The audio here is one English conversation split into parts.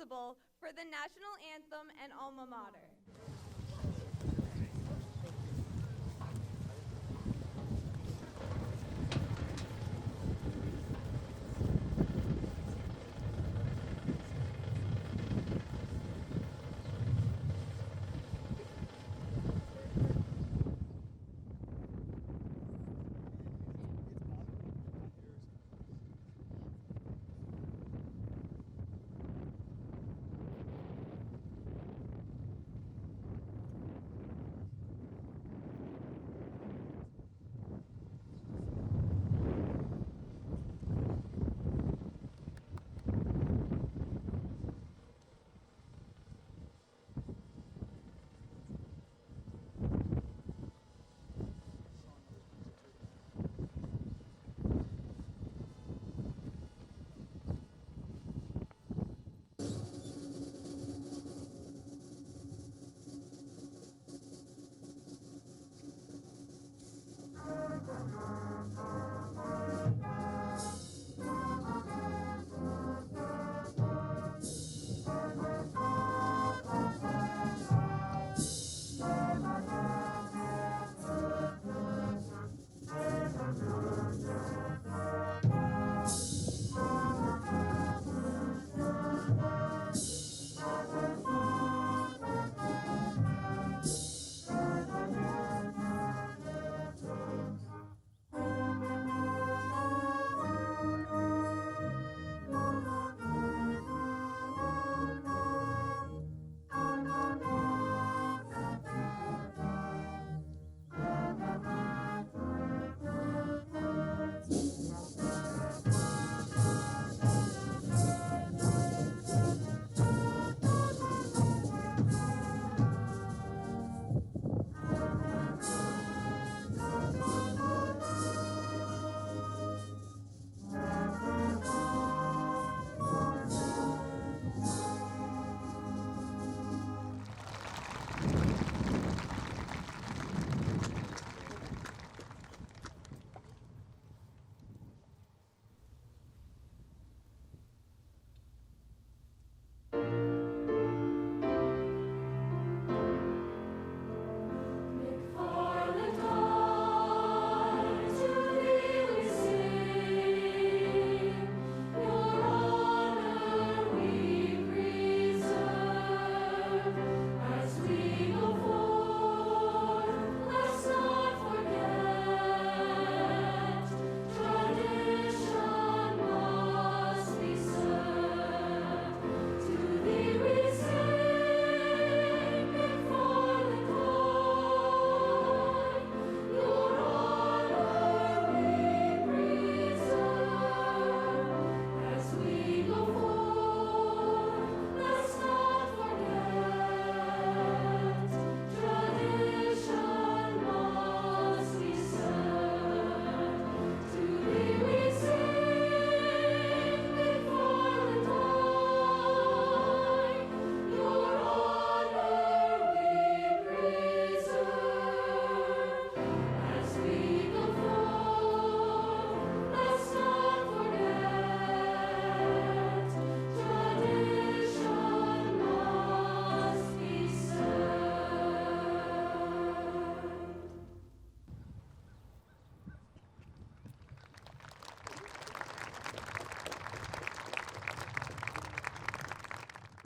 responsible for the national anthem and alma mater.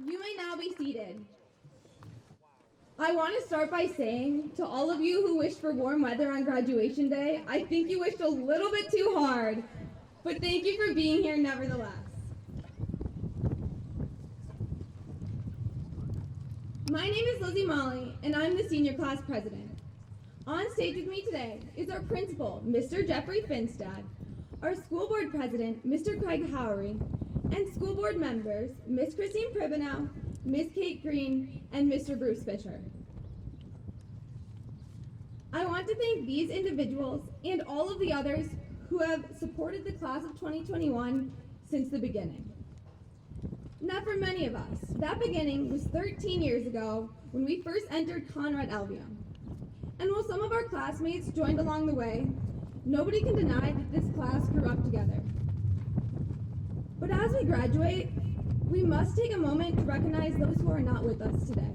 You may now be seated. I want to start by saying to all of you who wished for warm weather on graduation day, I think you wished a little bit too hard, but thank you for being here nevertheless. My name is Lizzie Molly, and I'm the senior class president. On stage with me today is our principal, Mr. Jeffrey Finstad, our school board president, Mr. Craig Howery, and school board members, Miss Christine Pribanow, Miss Kate Green, and Mr. Bruce Fisher. I want to thank these individuals and all of the others who have supported the class of 2021 since the beginning. Now for many of us, that beginning was 13 years ago when we first entered Conrad Albion. And while some of our classmates joined along the way, nobody can deny that this class grew up together. But as we graduate, We must take a moment to recognize those who are not with us today.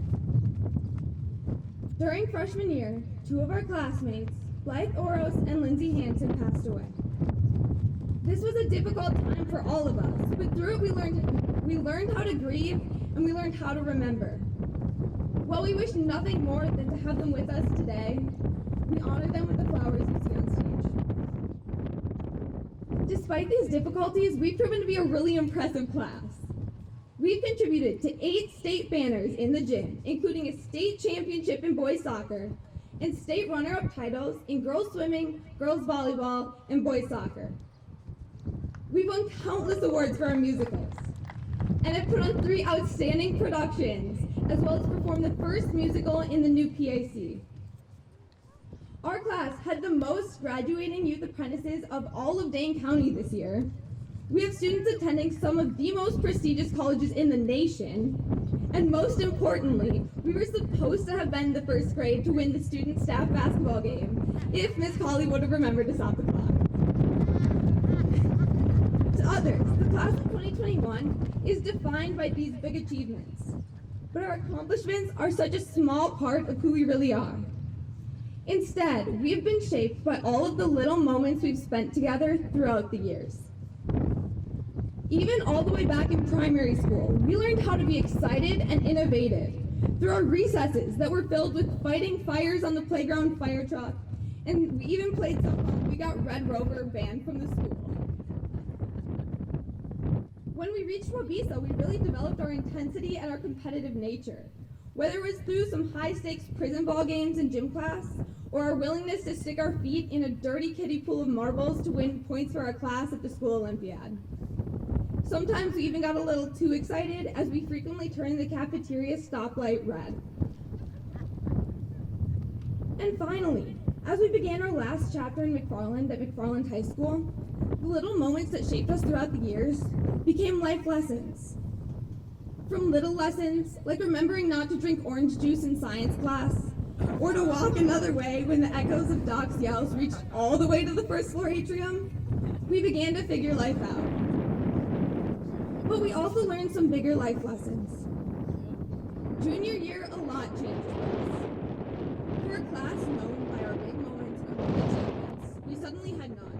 During freshman year, 2 of our classmates, Blythe Oros and Lindsay Hansen, passed away. This was a difficult time for all of us, but through it we learned how to grieve and we learned how to remember. While we wish nothing more than to have them with us today, we honor them with the flowers you see on stage. Despite these difficulties, we've proven to be a really impressive class. We've contributed to 8 state banners in the gym, including a state championship in boys soccer and state runner-up titles in girls swimming, girls volleyball, and boys soccer. We've won countless awards for our musicals and have put on 3 outstanding productions, as well as performed the first musical in the new PAC. Our class had the most graduating youth apprentices of all of Dane County this year. We have students attending some of the most prestigious colleges in the nation, and most importantly, we were supposed to have been the first grade to win the student staff basketball game if Miss Colley would have remembered to stop the clock. To others, the class of 2021 is defined by these big achievements, but our accomplishments are such a small part of who we really are. Instead, we have been shaped by all of the little moments we've spent together throughout the years. Even all the way back in primary school, we learned how to be excited and innovative through our recesses that were filled with fighting fires on the playground fire truck, and we even played softball. We got Red Rover banned from the school. When we reached Wabisa, we really developed our intensity and our competitive nature, whether it was through some high-stakes prison ball games in gym class, or our willingness to stick our feet in a dirty kiddie pool of marbles to win points for our class at the school Olympiad. Sometimes we even got a little too excited as we frequently turned the cafeteria stoplight red. And finally, as we began our last chapter in McFarland at McFarland High School, the little moments that shaped us throughout the years became life lessons. From little lessons, like remembering not to drink orange juice in science class, or to walk another way when the echoes of Doc's yells reached all the way to the first floor atrium, we began to figure life out. But we also learned some bigger life lessons. Junior year, a lot changed for us. For a class known by our big moments and our big achievements, we suddenly had none.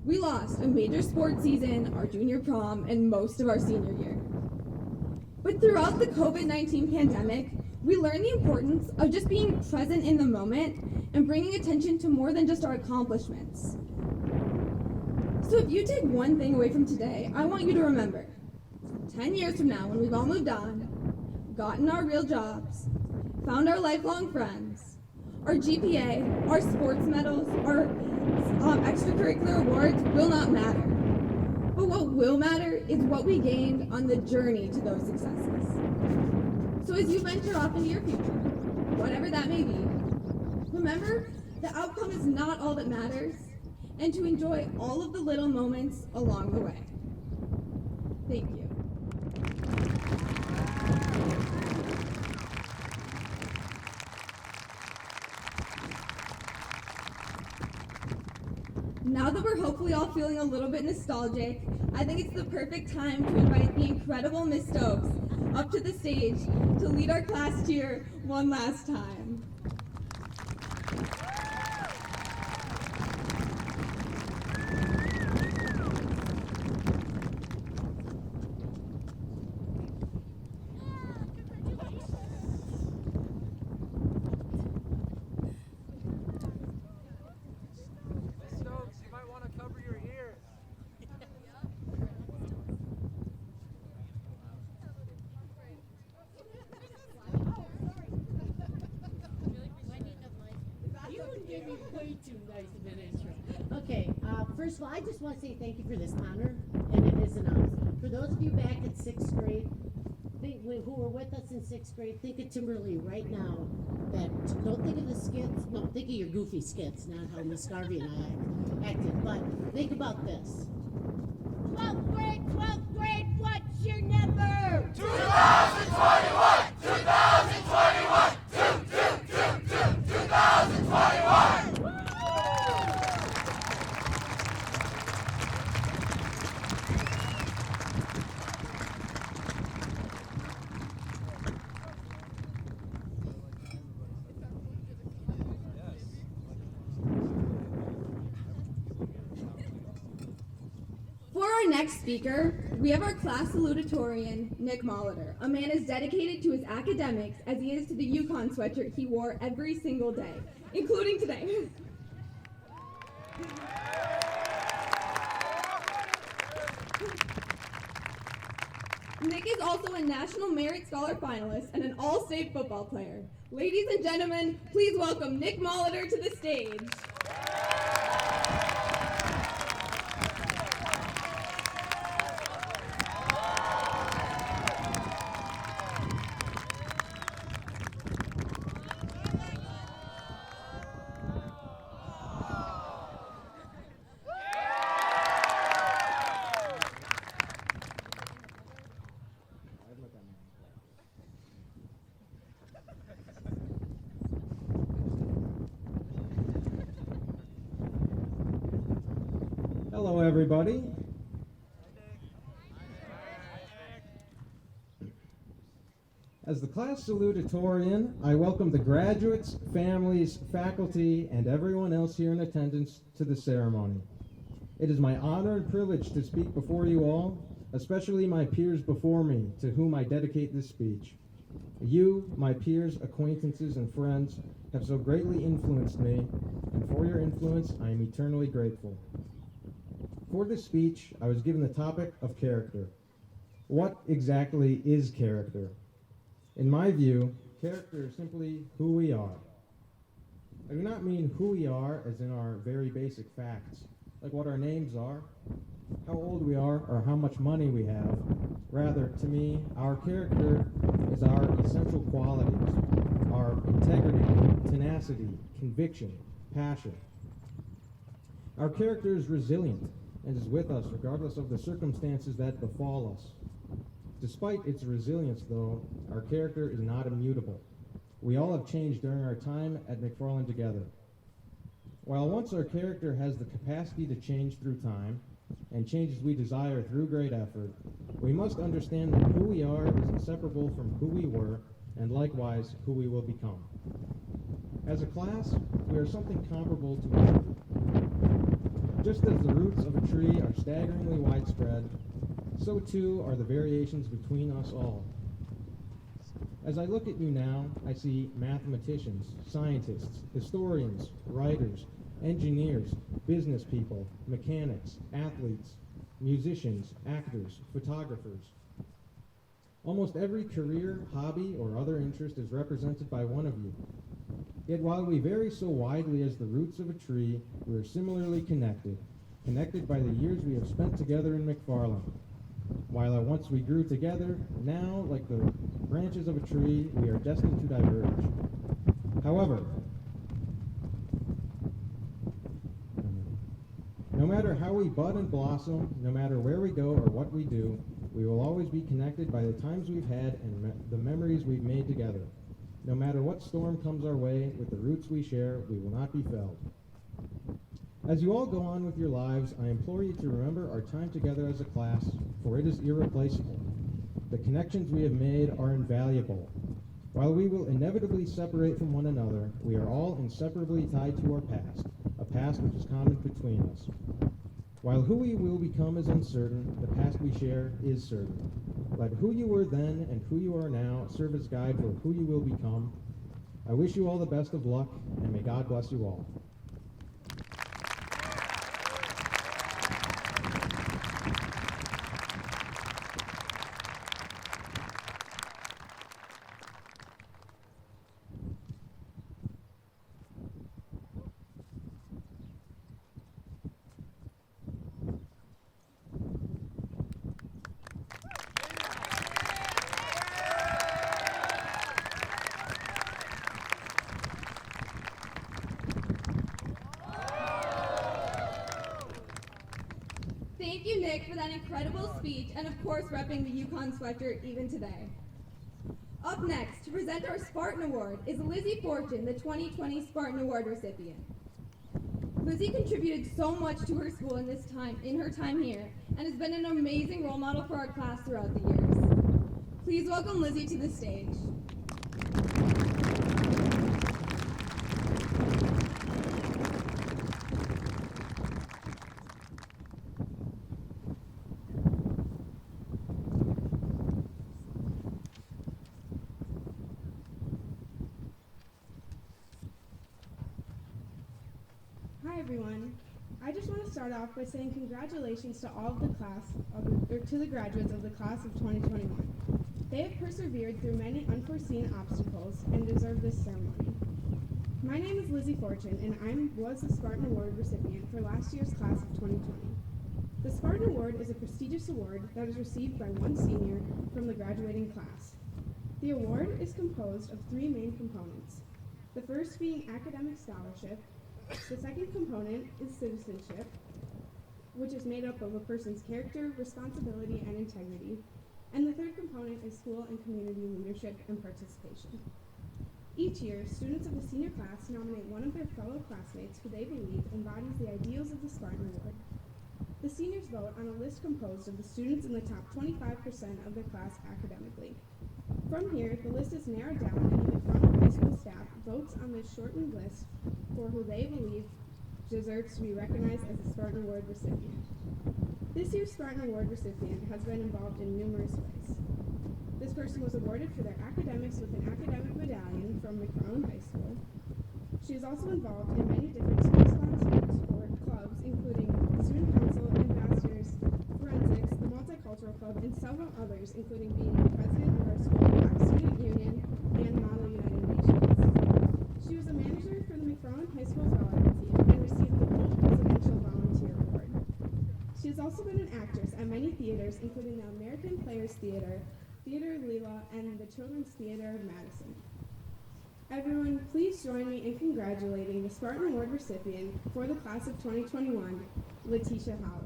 We lost a major sports season, our junior prom, and most of our senior year. But throughout the COVID-19 pandemic, we learned the importance of just being present in the moment and bringing attention to more than just our accomplishments. So if you take one thing away from today, I want you to remember, 10 years from now, when we've all moved on, gotten our real jobs, found our lifelong friends, our GPA, our sports medals, our extracurricular awards will not matter. But what will matter is what we gained on the journey to those successes. So as you venture off into your future, whatever that may be, remember the outcome is not all that matters, and to enjoy all of the little moments along the way. Thank you. Now that we're hopefully all feeling a little bit nostalgic, I think it's the perfect time to invite the incredible Miss Stokes up to the stage to lead our class cheer one last time. Okay, first of all, I just want to say thank you for this honor, and it is an honor. For those of you back in 6th grade, who were with us in 6th grade, think of Timberly right now. Don't think of the skits, no, think of your goofy skits, not how Miss Garvey and I acted, but think about this. 12th grade, what's your number? 2021! 2021! 2021! For our next speaker, we have our class salutatorian, Nick Molitor. A man as dedicated to his academics as he is to the Yukon sweatshirt he wore every single day, including today. Nick is also a National Merit Scholar finalist and an all-state football player. Ladies and gentlemen, please welcome Nick Molitor to the stage. Hello, everybody. As the class salutatorian, I welcome the graduates, families, faculty, and everyone else here in attendance to the ceremony. It is my honor and privilege to speak before you all, especially my peers before me, to whom I dedicate this speech. You, my peers, acquaintances, and friends, have so greatly influenced me, and for your influence, I am eternally grateful. For this speech, I was given the topic of character. What exactly is character? In my view, character is simply who we are. I do not mean who we are as in our very basic facts, like what our names are, how old we are, or how much money we have. Rather, to me, our character is our essential qualities, our integrity, tenacity, conviction, passion. Our character is resilient and is with us regardless of the circumstances that befall us. Despite its resilience, though, our character is not immutable. We all have changed during our time at McFarland together. While once our character has the capacity to change through time, and change as we desire through great effort, we must understand that who we are is inseparable from who we were, and likewise who we will become. As a class, we are something comparable to a tree. Just as the roots of a tree are staggeringly widespread, so too are the variations between us all. As I look at you now, I see mathematicians, scientists, historians, writers, engineers, business people, mechanics, athletes, musicians, actors, photographers. Almost every career, hobby, or other interest is represented by one of you. Yet while we vary so widely as the roots of a tree, we are similarly connected by the years we have spent together in McFarland. While once we grew together, now, like the branches of a tree, we are destined to diverge. However, no matter how we bud and blossom, no matter where we go or what we do, we will always be connected by the times we've had and the memories we've made together. No matter what storm comes our way, with the roots we share, we will not be felled. As you all go on with your lives, I implore you to remember our time together as a class, for it is irreplaceable. The connections we have made are invaluable. While we will inevitably separate from one another, we are all inseparably tied to our past, a past which is common between us. While who we will become is uncertain, the past we share is certain. Let who you were then and who you are now serve as guide for who you will become. I wish you all the best of luck, and may God bless you all. Thank you, Nick, for that incredible speech and, of course, repping the Yukon sweatshirt even today. Up next, to present our Spartan Award, is Lizzie Fortune, the 2020 Spartan Award recipient. Lizzie contributed so much to her school in her time here, and has been an amazing role model for our class throughout the years. Please welcome Lizzie to the stage. start off by saying congratulations to all of the to the graduates of the class of 2021. They have persevered through many unforeseen obstacles and deserve this ceremony. My name is Lizzie Fortune, and I was the Spartan Award recipient for last year's class of 2020. The Spartan Award is a prestigious award that is received by one senior from the graduating class. The award is composed of three main components. The first being academic scholarship. The second component is citizenship, which is made up of a person's character, responsibility, and integrity. And the third component is school and community leadership and participation. Each year, students of the senior class nominate one of their fellow classmates who they believe embodies the ideals of the Spartan Award. The seniors vote on a list composed of the students in the top 25% of their class academically. From here, the list is narrowed down and the McFarland High School staff votes on this shortened list for who they believe deserves to be recognized as a Spartan Award recipient. This year's Spartan Award recipient has been involved in numerous ways. This person was awarded for their academics with an academic medallion from McFarland High School. She is also involved in many different school-sponsored sport clubs, including Student Council, Ambassadors, Forensics, the Multicultural Club, and several others, including being the president of our school Black Student Union and Model United Nations. She was a manager for the McFarland High School volleyball team and received the Gold Presidential Volunteer Award. She has also been an actress at many theaters, including the American Players Theater, Theater Leela, and the Children's Theater of Madison. Everyone, please join me in congratulating the Spartan Award recipient for the class of 2021, Letitia Howard.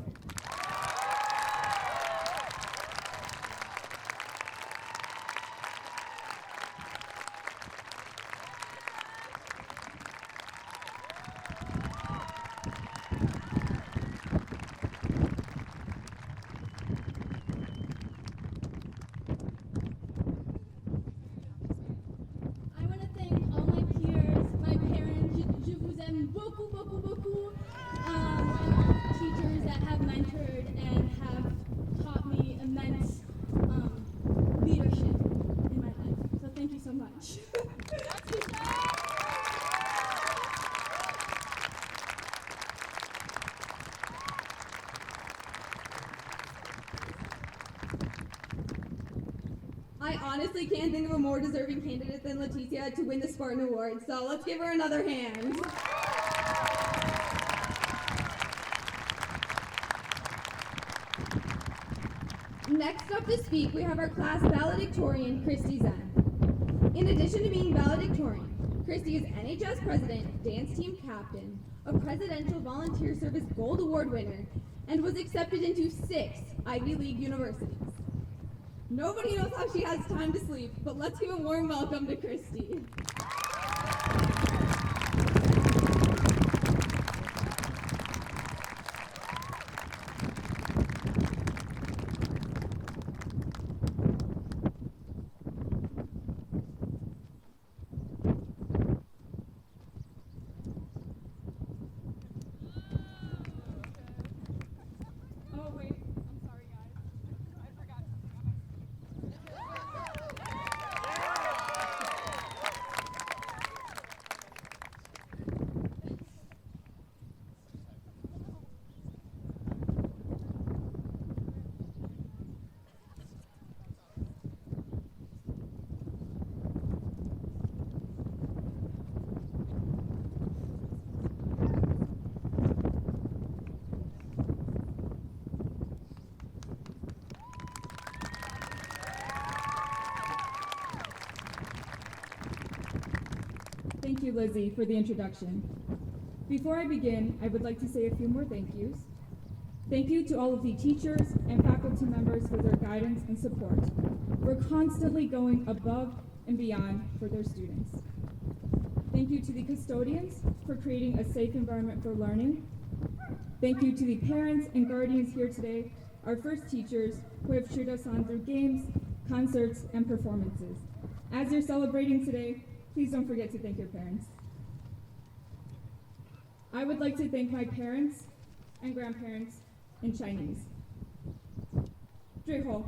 Teachers that have mentored and have taught me immense leadership in my life. So thank you so much. I honestly can't think of a more deserving candidate than Letitia to win the Spartan Award, so let's give her another hand. Next up to speak, we have our class valedictorian, Christy Zen. In addition to being valedictorian, Christy is NHS president, dance team captain, a Presidential Volunteer Service Gold Award winner, and was accepted into 6 Ivy League universities. Nobody knows how she has time to sleep, but let's give a warm welcome to Christy. Thank you, Lizzie, for the introduction. Before I begin, I would like to say a few more thank yous. Thank you to all of the teachers and faculty members for their guidance and support. We're constantly going above and beyond for their students. Thank you to the custodians for creating a safe environment for learning. Thank you to the parents and guardians here today, our first teachers who have cheered us on through games, concerts, and performances. As you're celebrating today, please don't forget to thank your parents. I would like to thank my parents and grandparents in Chinese. 最后，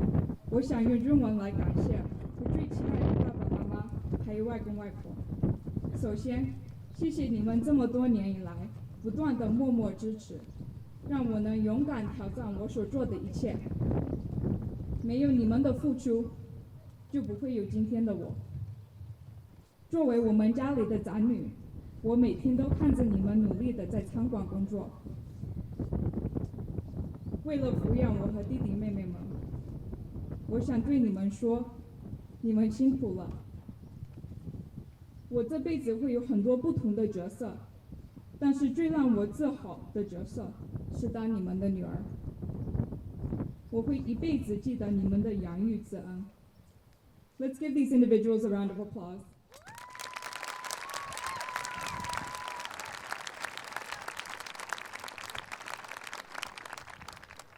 我想用中文来感谢我最亲爱的爸爸妈妈，还有外公外婆。首先，谢谢你们这么多年以来不断的默默支持，让我能勇敢挑战我所做的一切。没有你们的付出，就不会有今天的我。作为我们家里的长女，我每天都看着你们努力的在餐馆工作，为了抚养我和弟弟妹妹们，我想对你们说，你们辛苦了。我这辈子会有很多不同的角色，但是最让我自豪的角色是当你们的女儿。我会一辈子记得你们的养育之恩。Let's give these individuals a round of applause.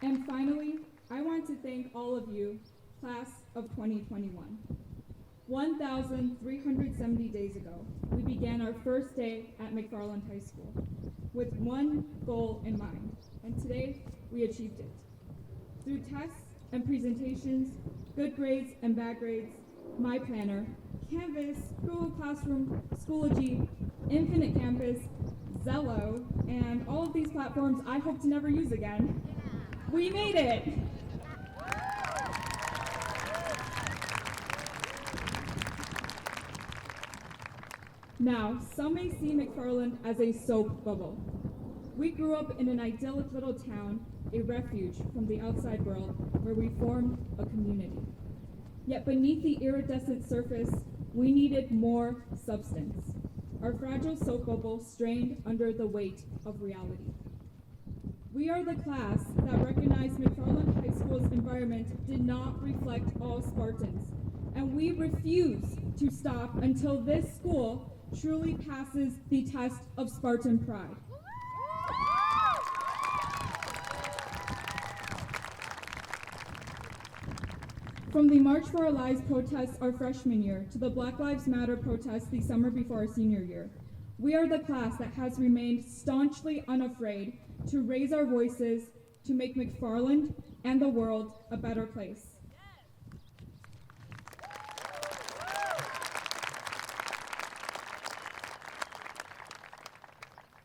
And finally, I want to thank all of you, class of 2021. 1,370 days ago, we began our first day at McFarland High School with one goal in mind, and today we achieved it. Through tests and presentations, good grades and bad grades, My Planner, Canvas, Google Classroom, Schoology, Infinite Campus, Zello, and all of these platforms I hope to never use again, we made it! Now, some may see McFarland as a soap bubble. We grew up in an idyllic little town, a refuge from the outside world, where we formed a community. Yet beneath the iridescent surface, we needed more substance. Our fragile soap bubble strained under the weight of reality. We are the class that recognized McFarland High School's environment did not reflect all Spartans, and we refuse to stop until this school truly passes the test of Spartan pride. From the March for Our Lives protests our freshman year to the Black Lives Matter protests the summer before our senior year, we are the class that has remained staunchly unafraid to raise our voices to make McFarland and the world a better place.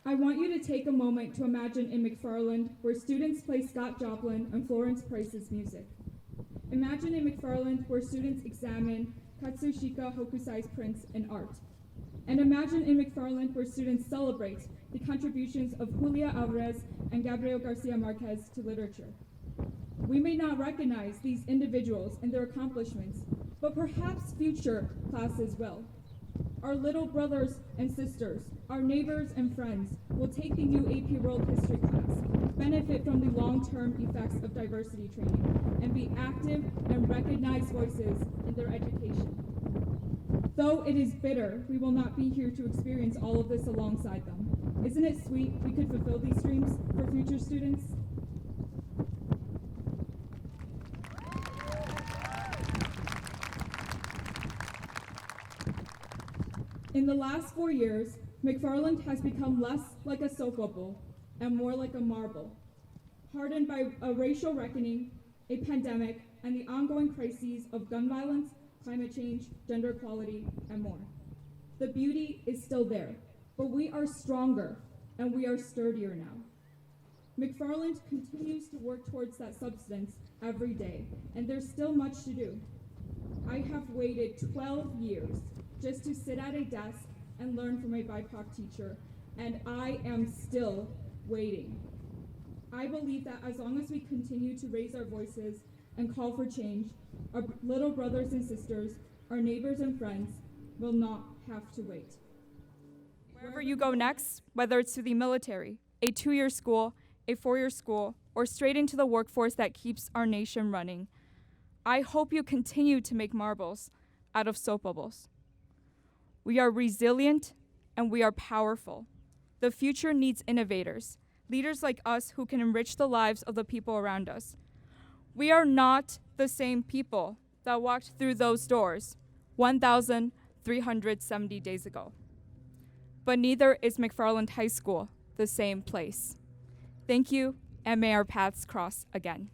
I want you to take a moment to imagine in McFarland where students play Scott Joplin and Florence Price's music. Imagine in McFarland where students examine Katsushika Hokusai's prints in art. And imagine in McFarland where students celebrate the contributions of Julia Alvarez and Gabriel Garcia Marquez to literature. We may not recognize these individuals and their accomplishments, but perhaps future classes will. Our little brothers and sisters, our neighbors and friends will take the new AP World History class, benefit from the long-term effects of diversity training, and be active and recognized voices in their education. Though it is bitter, we will not be here to experience all of this alongside them. Isn't it sweet we could fulfill these dreams for future students? In the last 4 years, McFarland has become less like a soap bubble and more like a marble, hardened by a racial reckoning, a pandemic, and the ongoing crises of gun violence, climate change, gender equality, and more. The beauty is still there, but we are stronger and we are sturdier now. McFarland continues to work towards that substance every day, and there's still much to do. I have waited 12 years just to sit at a desk and learn from a BIPOC teacher, and I am still waiting. I believe that as long as we continue to raise our voices and call for change, our little brothers and sisters, our neighbors and friends will not have to wait. Wherever you go next, whether it's to the military, a 2-year school, a 4-year school, or straight into the workforce that keeps our nation running, I hope you continue to make marbles out of soap bubbles. We are resilient and we are powerful. The future needs innovators, leaders like us who can enrich the lives of the people around us. We are not the same people that walked through those doors 1,370 days ago. But neither is McFarland High School the same place. Thank you, and may our paths cross again.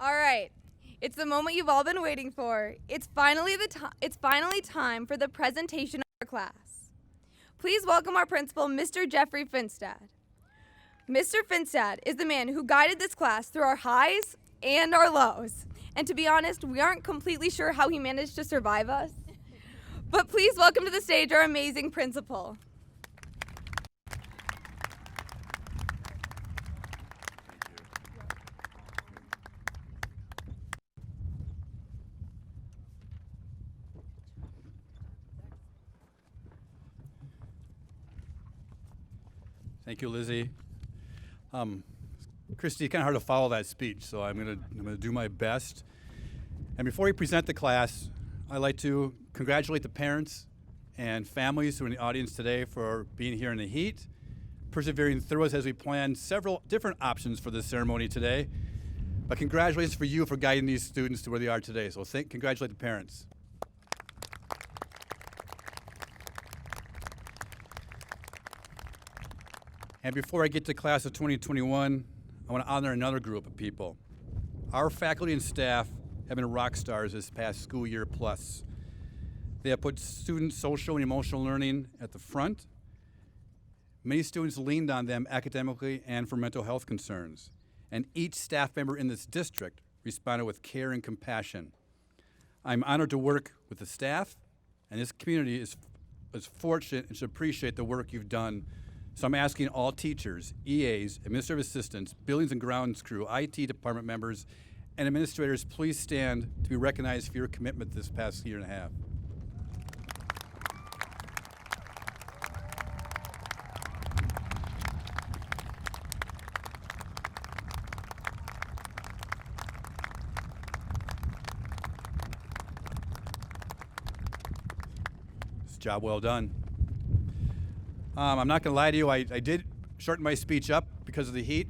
All right. It's the moment you've all been waiting for. It's finally time for the presentation of our class. Please welcome our principal, Mr. Jeffrey Finstad. Mr. Finstad is the man who guided this class through our highs and our lows. And to be honest, we aren't completely sure how he managed to survive us. But please welcome to the stage our amazing principal. Thank you, Lizzie. Christy, kind of hard to follow that speech, so I'm gonna do my best. And before we present the class, I'd like to congratulate the parents and families who are in the audience today for being here in the heat, persevering through us as we planned several different options for this ceremony today. But congratulations for you for guiding these students to where they are today. So congratulate the parents. And before I get to class of 2021, I want to honor another group of people. Our faculty and staff have been rock stars this past school year plus. They have put student social and emotional learning at the front. Many students leaned on them academically and for mental health concerns. And each staff member in this district responded with care and compassion. I'm honored to work with the staff, and this community is fortunate and should appreciate the work you've done. So I'm asking all teachers, EAs, administrative assistants, buildings and grounds crew, IT department members, and administrators, please stand to be recognized for your commitment this past year and a half. It's a job well done. I'm not going to lie to you, I did shorten my speech up because of the heat,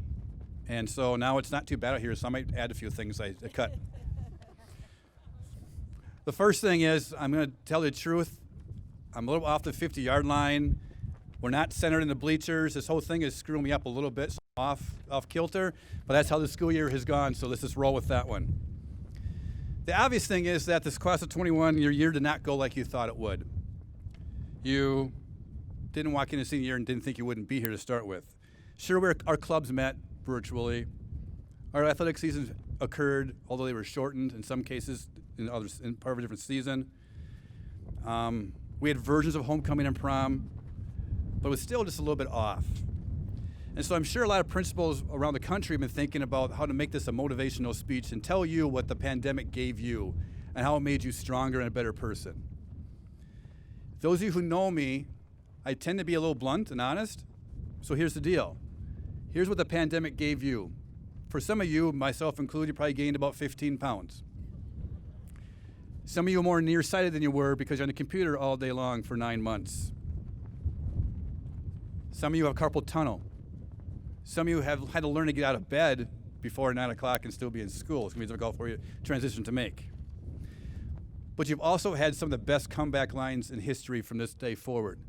and so now it's not too bad out here, so I might add a few things I cut. The first thing is, I'm going to tell you the truth, I'm a little off the 50-yard line. We're not centered in the bleachers. This whole thing is screwing me up a little bit, so off kilter, but that's how the school year has gone, so let's just roll with that one. The obvious thing is that this class of 21, your year did not go like you thought it would. You didn't walk into senior year and didn't think you wouldn't be here to start with. Sure, our clubs met virtually. Our athletic seasons occurred, although they were shortened in some cases, in others, in part of a different season. We had versions of homecoming and prom, but it was still just a little bit off. And so I'm sure a lot of principals around the country have been thinking about how to make this a motivational speech and tell you what the pandemic gave you and how it made you stronger and a better person. Those of you who know me, I tend to be a little blunt and honest, so here's the deal. Here's what the pandemic gave you. For some of you, myself included, you probably gained about 15 pounds. Some of you are more nearsighted than you were because you're on the computer all day long for 9 months. Some of you have carpal tunnel. Some of you have had to learn to get out of bed before 9 o'clock and still be in school. It's going to be difficult for you to transition to make. But you've also had some of the best comeback lines in history from this day forward.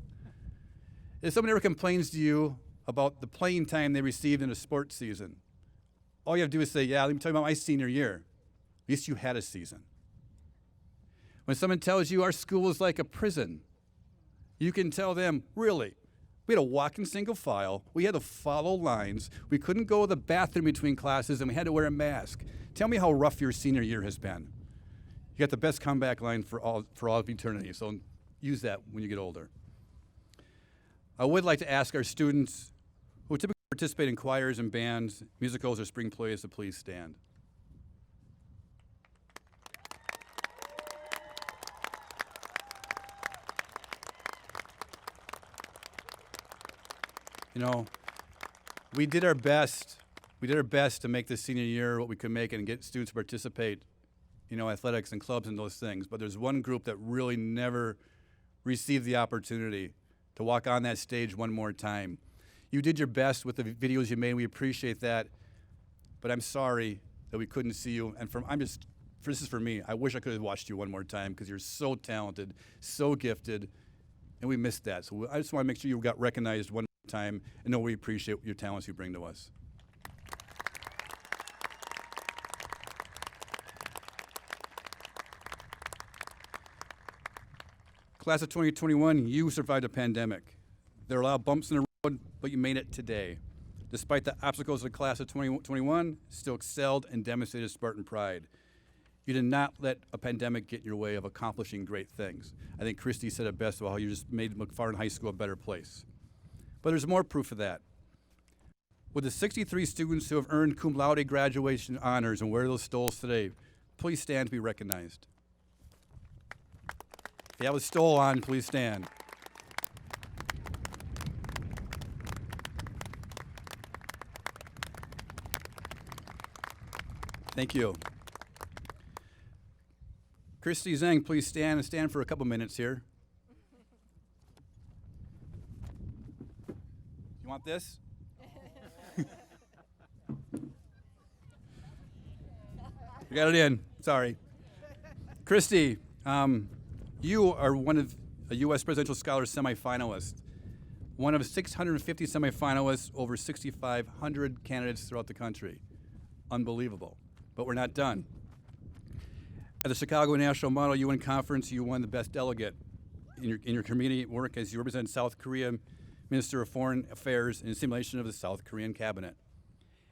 If someone ever complains to you about the playing time they received in a sports season, all you have to do is say, yeah, let me tell you about my senior year. At least you had a season. When someone tells you our school is like a prison, you can tell them, really, we had to walk in single file, we had to follow lines, we couldn't go to the bathroom between classes, and we had to wear a mask. Tell me how rough your senior year has been. You got the best comeback line for all of eternity, so use that when you get older. I would like to ask our students who typically participate in choirs and bands, musicals, or spring plays to please stand. You know, we did our best to make this senior year what we could make it and get students to participate, you know, athletics and clubs and those things. But there's one group that really never received the opportunity to walk on that stage one more time. You did your best with the videos you made, and we appreciate that. But I'm sorry that we couldn't see you. And this is for me. I wish I could have watched you one more time because you're so talented, so gifted, and we missed that. So I just want to make sure you got recognized one more time and know we appreciate your talents you bring to us. Class of 2021, you survived a pandemic. There are a lot of bumps in the road, but you made it today. Despite the obstacles of the class of 2021, still excelled and demonstrated Spartan pride. You did not let a pandemic get in your way of accomplishing great things. I think Christy said it best about how you just made McFarland High School a better place. But there's more proof of that. With the 63 students who have earned cum laude graduation honors and wear those stoles today, please stand to be recognized. If you have a stole on, please stand. Thank you. Christy Zhang, please stand for a couple minutes here. You want this? You got it in. Sorry. Christy, you are one of a U.S. Presidential Scholars semifinalist. One of 650 semifinalists, over 6,500 candidates throughout the country. Unbelievable. But we're not done. At the Chicago National Model UN Conference, you won the Best Delegate in your community work as you represent South Korea Minister of Foreign Affairs in simulation of the South Korean cabinet.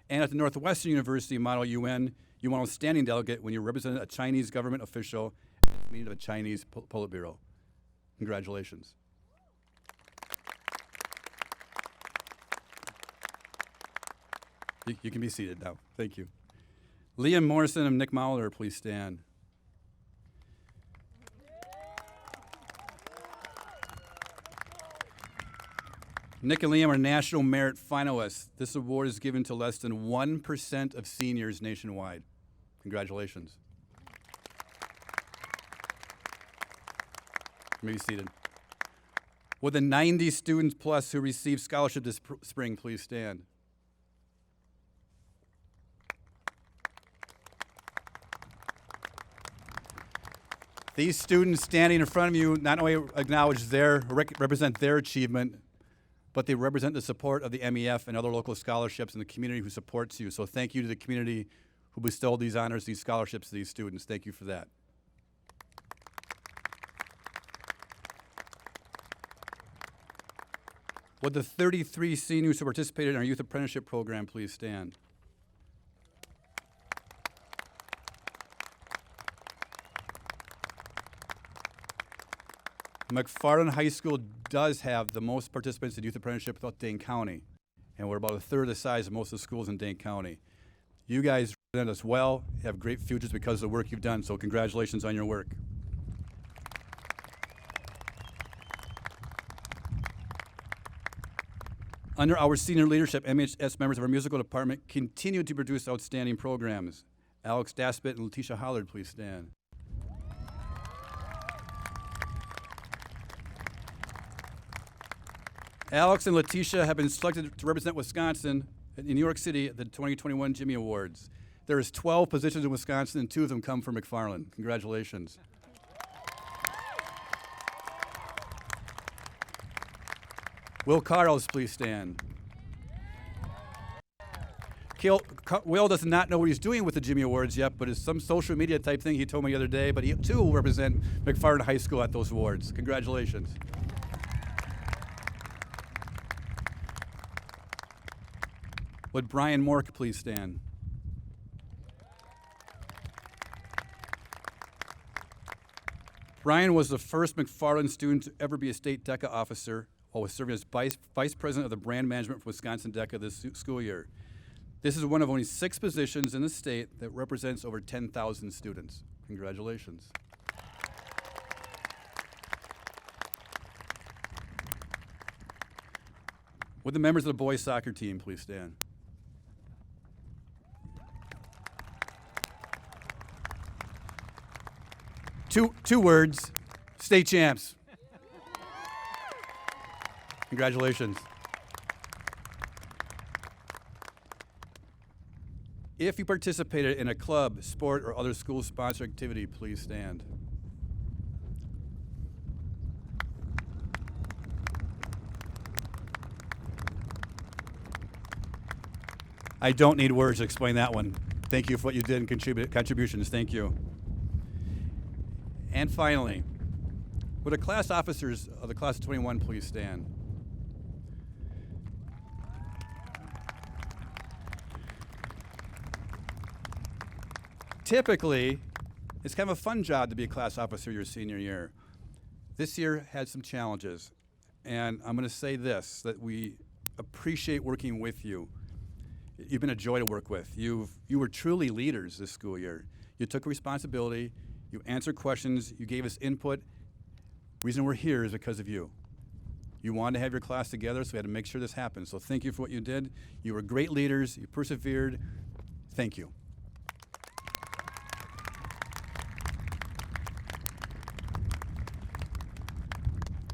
And at the Northwestern University Model UN, you won Outstanding Delegate when you represented a Chinese government official at the meeting of a Chinese Politburo. Congratulations. You can be seated now. Thank you. Liam Morrison and Nick Mauler, please stand. Nick and Liam are National Merit Finalists. This award is given to less than 1% of seniors nationwide. Congratulations. You may be seated. With the 90 students plus who received scholarship this spring, please stand. These students standing in front of you not only represent their achievement, but they represent the support of the MEF and other local scholarships and the community who supports you. So thank you to the community who bestowed these honors, these scholarships to these students. Thank you for that. Would the 33 seniors who participated in our youth apprenticeship program please stand? McFarland High School does have the most participants in youth apprenticeship throughout Dane County, and we're about a third the size of most of the schools in Dane County. You guys represent us well, have great futures because of the work you've done, so congratulations on your work. Under our senior leadership, MHS members of our musical department continue to produce outstanding programs. Alex Daspit and Letitia Hollard, please stand. Alex and Letitia have been selected to represent Wisconsin in New York City at the 2021 Jimmy Awards. There is 12 positions in Wisconsin, and 2 of them come from McFarland. Congratulations. Will Carls, please stand. Will does not know what he's doing with the Jimmy Awards yet, but it's some social media type thing he told me the other day, but he too will represent McFarland High School at those awards. Congratulations. Would Brian Mork please stand? Brian was the first McFarland student to ever be a state DECA officer while was serving as vice president of the brand management for Wisconsin DECA this school year. This is one of only 6 positions in the state that represents over 10,000 students. Congratulations. Would the members of the boys soccer team please stand? Two words, state champs. Congratulations. If you participated in a club, sport, or other school-sponsored activity, please stand. I don't need words to explain that one. Thank you for what you did and contributions. Thank you. And finally, Would the class officers of the class of 21 please stand? Typically, it's kind of a fun job to be a class officer your senior year. This year had some challenges, and I'm going to say this, that we appreciate working with you. You've been a joy to work with. You were truly leaders this school year. You took responsibility, you answered questions, you gave us input. The reason we're here is because of you. You wanted to have your class together, so we had to make sure this happened. So thank you for what you did. You were great leaders, you persevered. Thank you.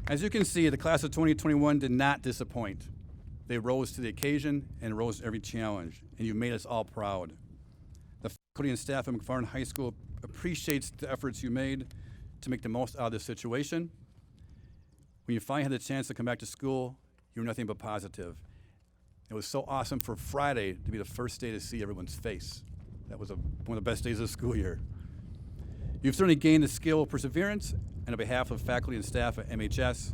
As you can see, the class of 2021 did not disappoint. They rose to the occasion and rose to every challenge, and you made us all proud. The faculty and staff at McFarland High School appreciates the efforts you made to make the most out of this situation. When you finally had the chance to come back to school, you were nothing but positive. It was so awesome for Friday to be the first day to see everyone's face. That was one of the best days of the school year. You've certainly gained the skill of perseverance, and on behalf of faculty and staff at MHS,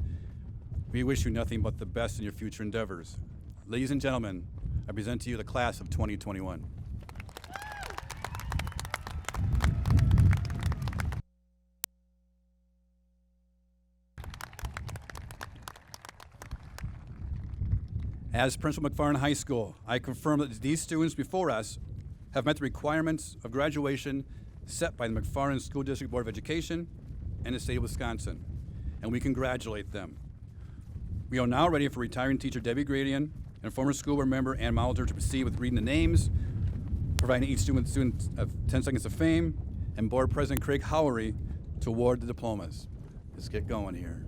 we wish you nothing but the best in your future endeavors. Ladies and gentlemen, I present to you the class of 2021. As Principal of McFarland High School, I confirm that these students before us have met the requirements of graduation set by the McFarland School District Board of Education and the state of Wisconsin, and we congratulate them. We are now ready for retiring teacher Debbie Gradian and former school board member Ann Molitor to proceed with reading the names, providing each student 10 seconds of fame, and board president Craig Howery to award the diplomas. Let's get going here.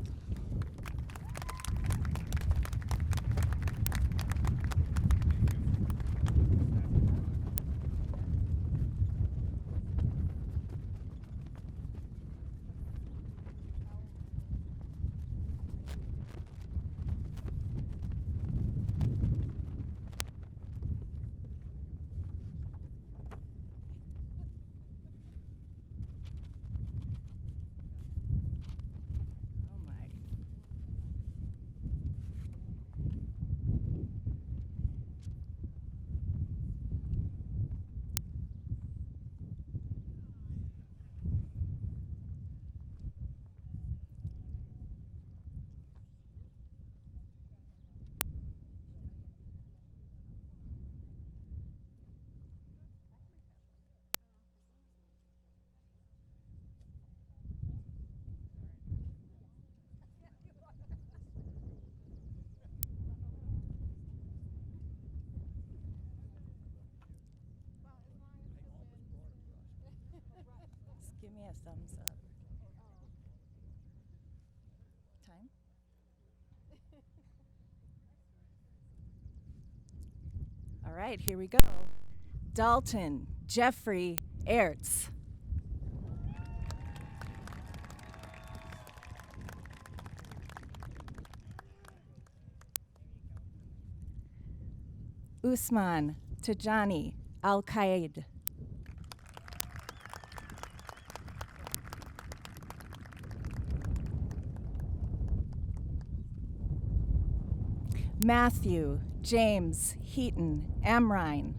Give me a thumbs up. Time? All right, here we go. Dalton Jeffrey Ertz. Usman Tajani Al-Qaid. Matthew James Heaton Amrine.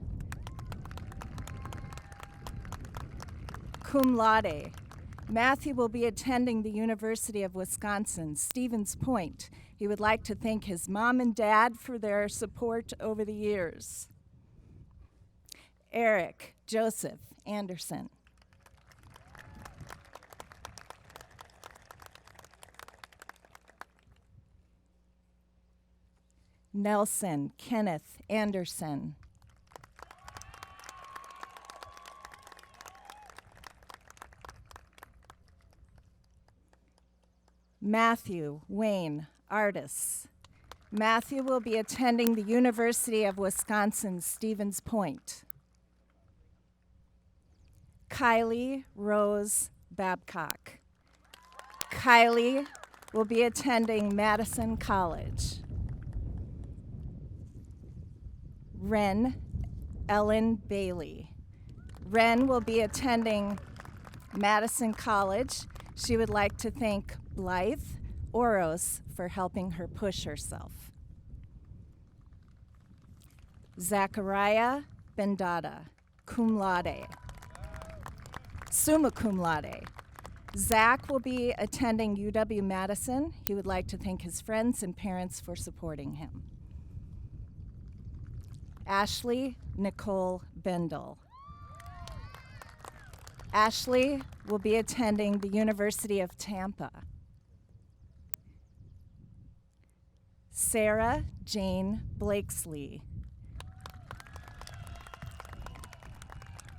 Cum laude. Matthew will be attending the University of Wisconsin, Stevens Point. He would like to thank his mom and dad for their support over the years. Eric Joseph Anderson. Nelson Kenneth Anderson. Matthew Wayne Artis. Matthew will be attending the University of Wisconsin, Stevens Point. Kylie Rose Babcock. Kylie will be attending Madison College. Ren Ellen Bailey. Ren will be attending Madison College. She would like to thank Blythe Oros for helping her push herself. Zachariah Bendata, cum laude. Summa cum laude. Zach will be attending UW-Madison. He would like to thank his friends and parents for supporting him. Ashley Nicole Bendel. Ashley will be attending the University of Tampa. Sarah Jane Blakesley.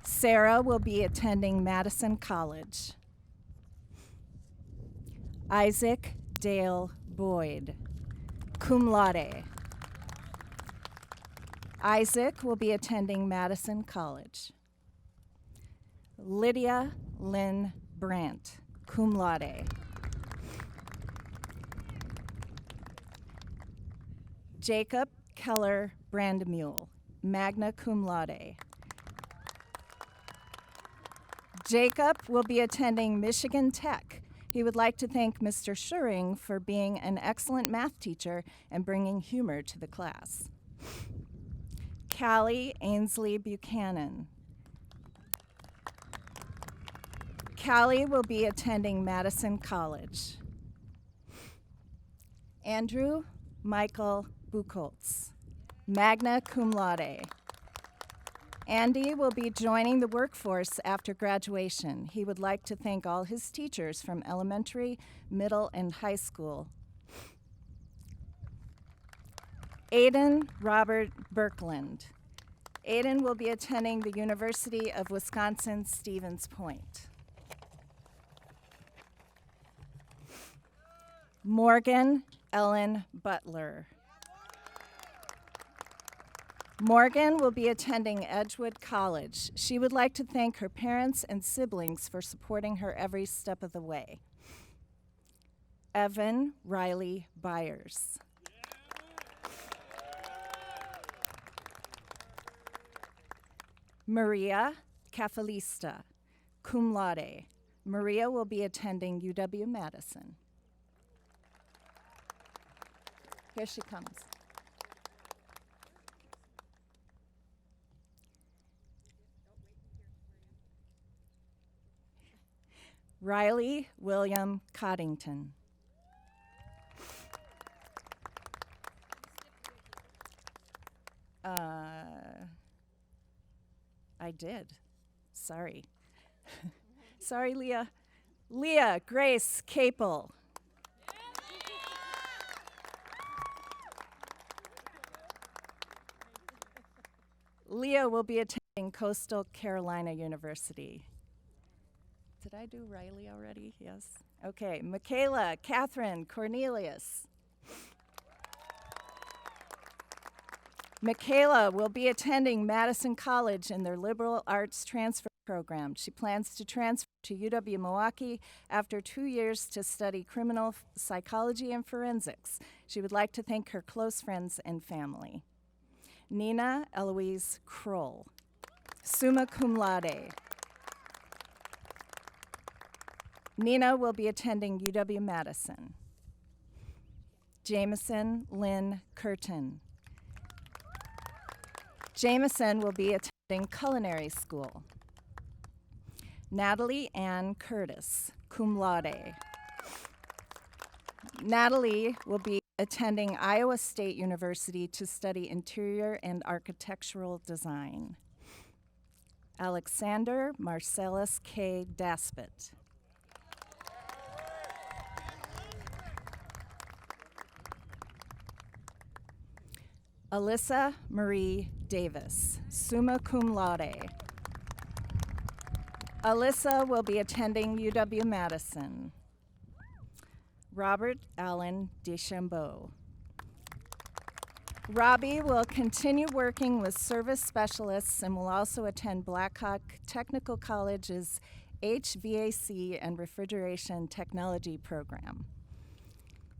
Sarah will be attending Madison College. Isaac Dale Boyd, cum laude. Isaac will be attending Madison College. Lydia Lynn Brandt, cum laude. Jacob Keller Brandemule, magna cum laude. Jacob will be attending Michigan Tech. He would like to thank Mr. Schuring for being an excellent math teacher and bringing humor to the class. Callie Ainsley Buchanan. Callie will be attending Madison College. Andrew Michael Buchholz, magna cum laude. Andy will be joining the workforce after graduation. He would like to thank all his teachers from elementary, middle, and high school. Aiden Robert Birkeland. Aiden will be attending the University of Wisconsin-Stevens Point. Morgan Ellen Butler. Morgan will be attending Edgewood College. She would like to thank her parents and siblings for supporting her every step of the way. Evan Riley Byers. Maria Cafalista, cum laude. Maria will be attending UW-Madison. Here she comes. Riley William Coddington. I did. Sorry. Sorry, Leah. Leah Grace Capel. Leah will be attending Coastal Carolina University. Did I do Riley already? Yes. Okay. Michaela Catherine Cornelius. Michaela will be attending Madison College in their liberal arts transfer program. She plans to transfer to UW-Milwaukee after 2 years to study criminal psychology and forensics. She would like to thank her close friends and family. Nina Eloise Kroll, summa cum laude. Nina will be attending UW-Madison. Jameson Lynn Curtin. Jameson will be attending culinary school. Natalie Ann Curtis, cum laude. Natalie will be attending Iowa State University to study interior and architectural design. Alexander Marcellus K. Daspit. Alyssa Marie Davis, summa cum laude. Alyssa will be attending UW-Madison. Robert Allen Deschambeau. Robbie will continue working with service specialists and will also attend Blackhawk Technical College's HVAC and Refrigeration Technology program.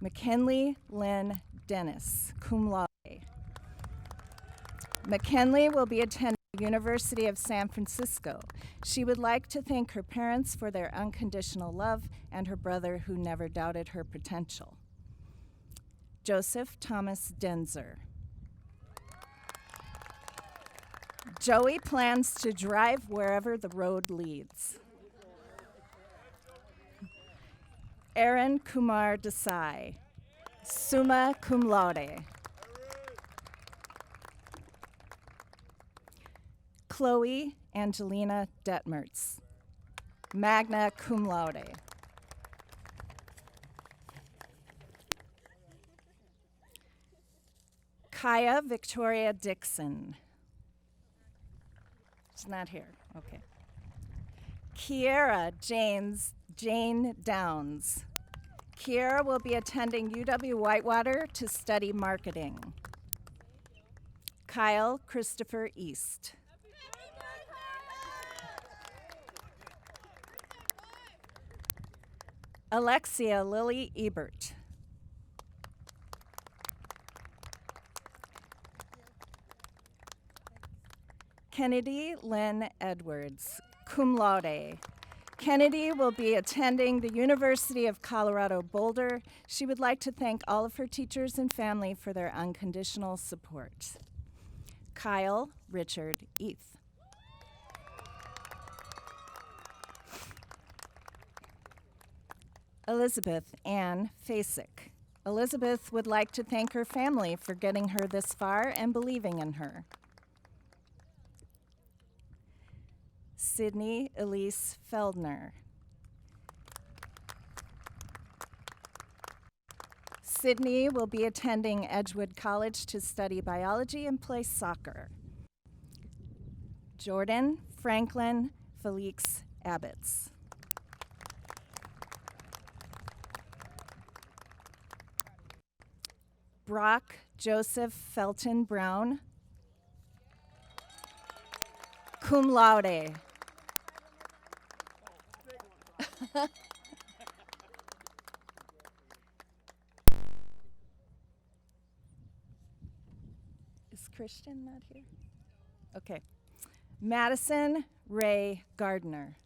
McKinley Lynn Dennis, cum laude. McKinley will be attending University of San Francisco. She would like to thank her parents for their unconditional love and her brother who never doubted her potential. Joseph Thomas Denzer. Joey plans to drive wherever the road leads. Aaron Kumar Desai, summa cum laude. Chloe Angelina Detmertz, magna cum laude. Kaya Victoria Dixon. She's not here, okay. Kiera Jane Downs. Kiera will be attending UW-Whitewater to study marketing. Kyle Christopher East. Alexia Lily Ebert. Kennedy Lynn Edwards, cum laude. Kennedy will be attending the University of Colorado Boulder. She would like to thank all of her teachers and family for their unconditional support. Kyle Richard Eath. Elizabeth Ann Fasik. Elizabeth would like to thank her family for getting her this far and believing in her. Sydney Elise Feldner. Sydney will be attending Edgewood College to study biology and play soccer. Jordan Franklin Felix Abbots. Brock Joseph Felton Brown, cum laude. Is Christian not here? Okay. Madison Ray Gardner.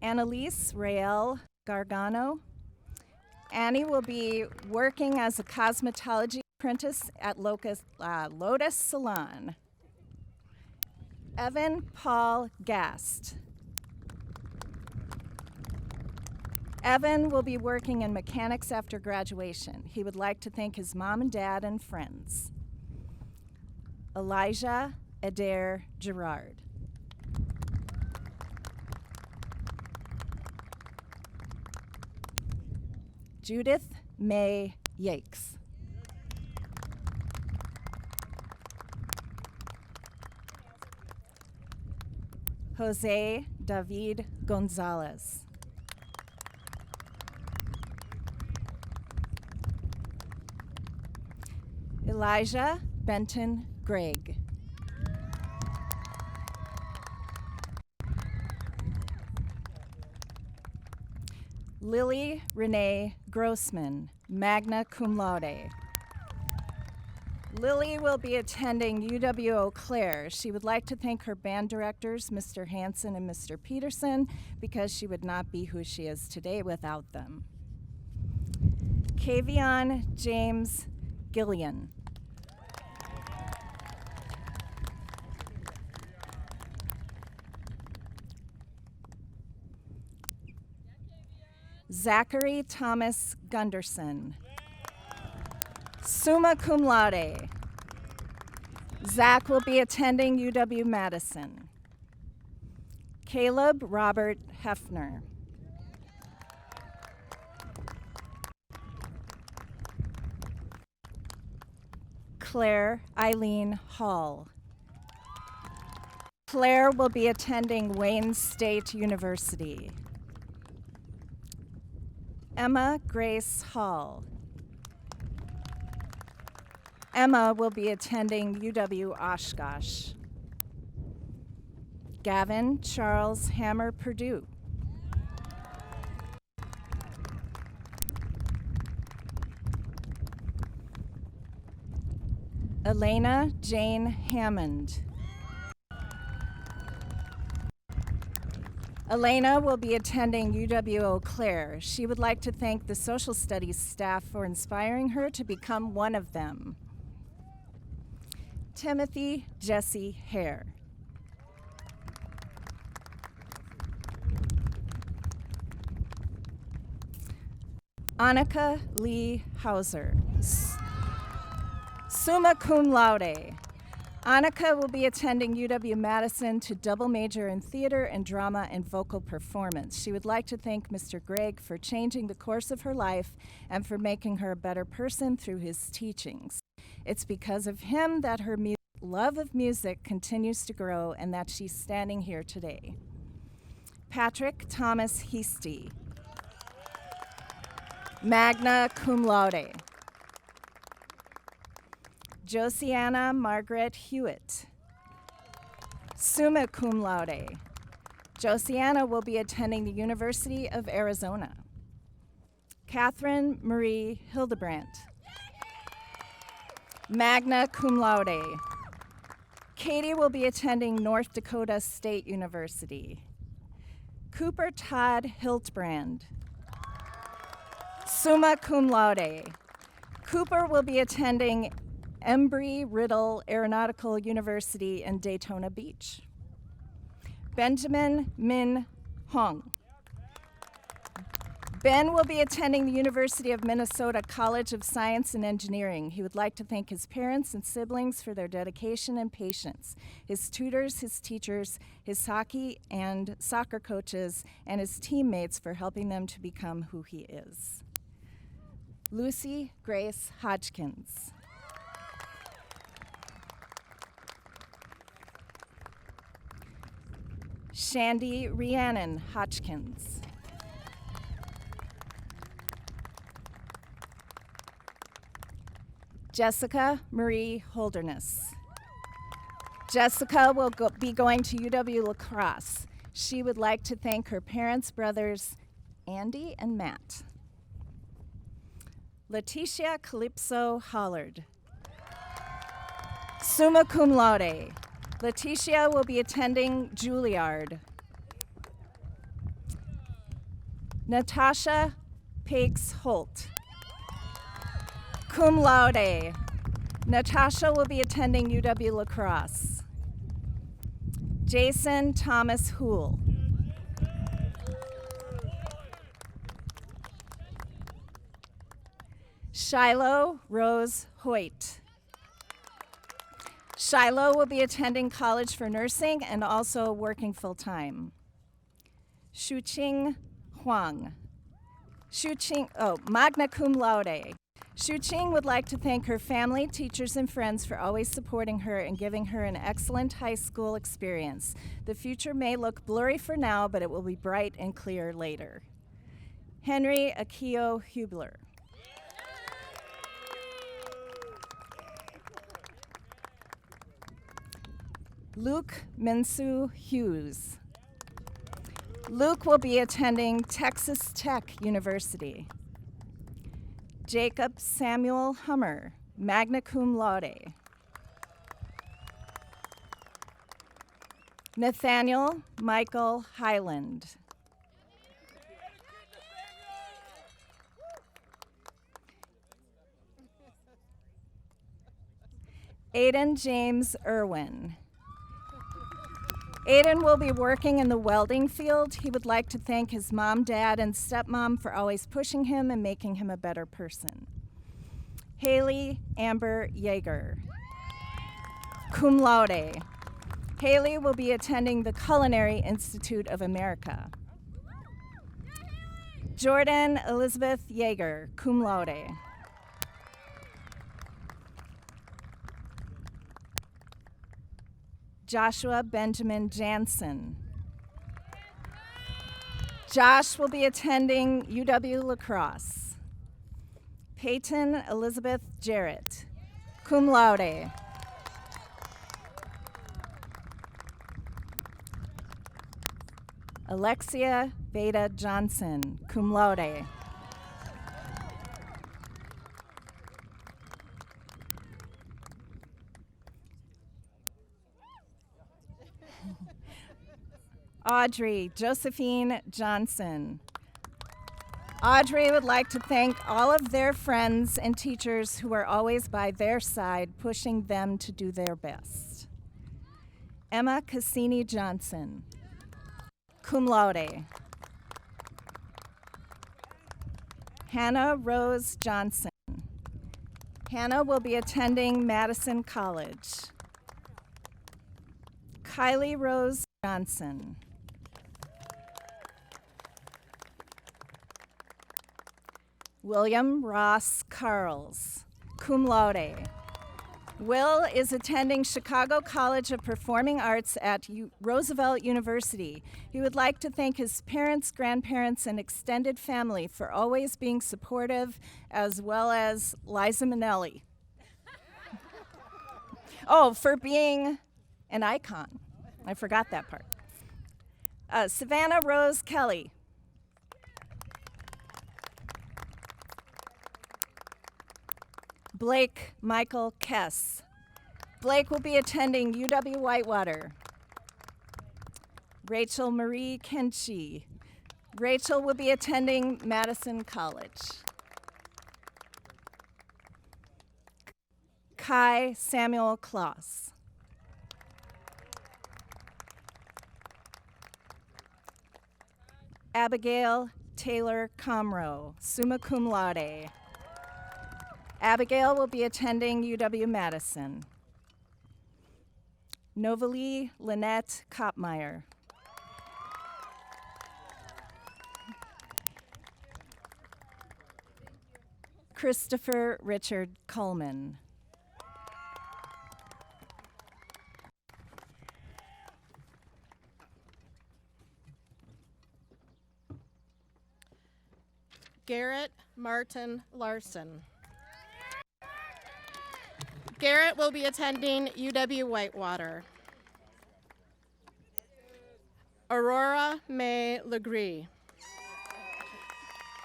Annalise Rael Gargano. Annie will be working as a cosmetology apprentice at Lotus Salon. Evan Paul Gast. Evan will be working in mechanics after graduation. He would like to thank his mom and dad and friends. Elijah Adair Gerard. Judith May Yakes. Jose David Gonzalez. Elijah Benton Gregg. Lily Renee Grossman, magna cum laude. Lily will be attending UW-Eau Claire. She would like to thank her band directors, Mr. Hanson and Mr. Peterson, because she would not be who she is today without them. Kavion James Gillian. Zachary Thomas Gunderson, summa cum laude. Zach will be attending UW-Madison. Caleb Robert Hefner. Claire Eileen Hall. Claire will be attending Wayne State University. Emma Grace Hall. Emma will be attending UW-Oshkosh. Gavin Charles Hammer Purdue. Elena Jane Hammond. Elena will be attending UW Eau Claire. She would like to thank the social studies staff for inspiring her to become one of them. Timothy Jesse Hare. Annika Lee Hauser, summa cum laude. Annika will be attending UW-Madison to double major in theater and drama and vocal performance. She would like to thank Mr. Gregg for changing the course of her life and for making her a better person through his teachings. It's because of him that her love of music continues to grow and that she's standing here today. Patrick Thomas Heasty, magna cum laude. Josiana Margaret Hewitt, summa cum laude. Josiana will be attending the University of Arizona. Catherine Marie Hildebrandt, magna cum laude. Katie will be attending North Dakota State University. Cooper Todd Hiltbrand, summa cum laude. Cooper will be attending Embry-Riddle Aeronautical University in Daytona Beach. Benjamin Min Hong. Ben will be attending the University of Minnesota College of Science and Engineering. He would like to thank his parents and siblings for their dedication and patience, his tutors, his teachers, his hockey and soccer coaches, and his teammates for helping them to become who he is. Lucy Grace Hodgkins. Shandy Rhiannon Hodgkins. Jessica Marie Holderness. Jessica will be going to UW La Crosse. She would like to thank her parents, brothers, Andy and Matt. Leticia Calypso Hollard, summa cum laude. Leticia will be attending Juilliard. Natasha Pakes Holt, cum laude. Natasha will be attending UW La Crosse. Jason Thomas Houle. Shiloh Rose Hoyt. Shiloh will be attending college for nursing and also working full-time. Shuqing Huang. Magna cum laude. Shuqing would like to thank her family, teachers, and friends for always supporting her and giving her an excellent high school experience. The future may look blurry for now, but it will be bright and clear later. Henry Akio Hubler. Luke Minsu Hughes. Luke will be attending Texas Tech University. Jacob Samuel Hummer, magna cum laude. Nathaniel Michael Highland. Aiden James Irwin. Aiden will be working in the welding field. He would like to thank his mom, dad, and stepmom for always pushing him and making him a better person. Haley Amber Yeager, cum laude. Haley will be attending the Culinary Institute of America. Jordan Elizabeth Yeager, cum laude. Joshua Benjamin Jansen. Josh will be attending UW La Crosse. Peyton Elizabeth Jarrett, cum laude. Alexia Veda Johnson, cum laude. Audrey Josephine Johnson. Audrey would like to thank all of their friends and teachers who are always by their side, pushing them to do their best. Emma Cassini Johnson, cum laude. Hannah Rose Johnson. Hannah will be attending Madison College. Kylie Rose Johnson. William Ross Carls, cum laude. Will is attending Chicago College of Performing Arts at Roosevelt University. He would like to thank his parents, grandparents, and extended family for always being supportive, as well as Liza Minnelli. Oh, for being an icon. I forgot that part. Savannah Rose Kelly. Blake Michael Kess. Blake will be attending UW Whitewater. Rachel Marie Kenchi. Rachel will be attending Madison College. Kai Samuel Kloss. Abigail Taylor Comroe, summa cum laude. Abigail will be attending UW-Madison. Novalie Lynette Kopmeyer. Christopher Richard Coleman. Garrett Martin Larson. Garrett will be attending UW Whitewater. Aurora May Legree.